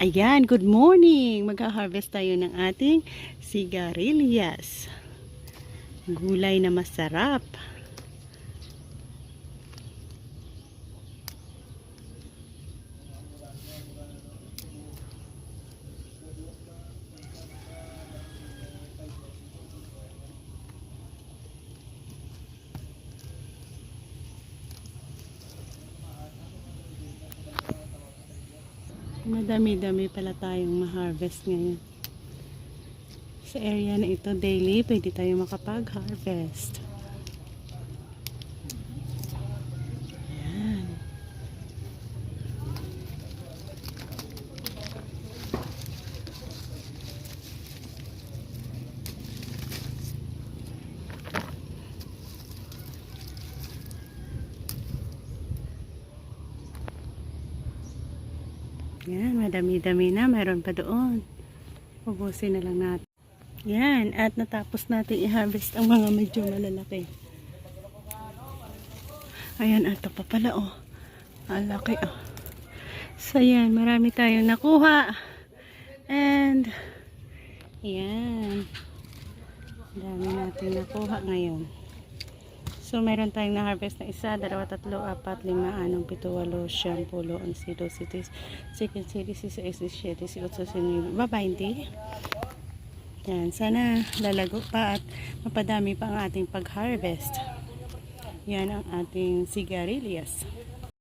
Ayan, good morning! Magha-harvest tayo ng ating sigarilyas. Gulay na masarap. Madami-dami pala tayong ma-harvest ngayon. Sa area na ito, daily, pwede tayo makapag-harvest. Ayan. Yan, madami-dami na. Mayroon pa doon. Ubusin na lang natin. Yan, at natapos natin i-harvest ang mga medyo malalaki. Ayan, ito pa pala, oh. Ang laki, oh. So, yan, marami tayong nakuha. And, yan. Dami natin nakuha ngayon. So, meron tayong na-harvest na 1, 2, 3, 4, 5, 6, 7, 8, 9, 10, 11, 12, 13, 14, 15, 16, 17, 18, 19, 20. Yan, sana lalago pa at mapadami pa ang ating pag-harvest. Yan ang ating sigarilyas.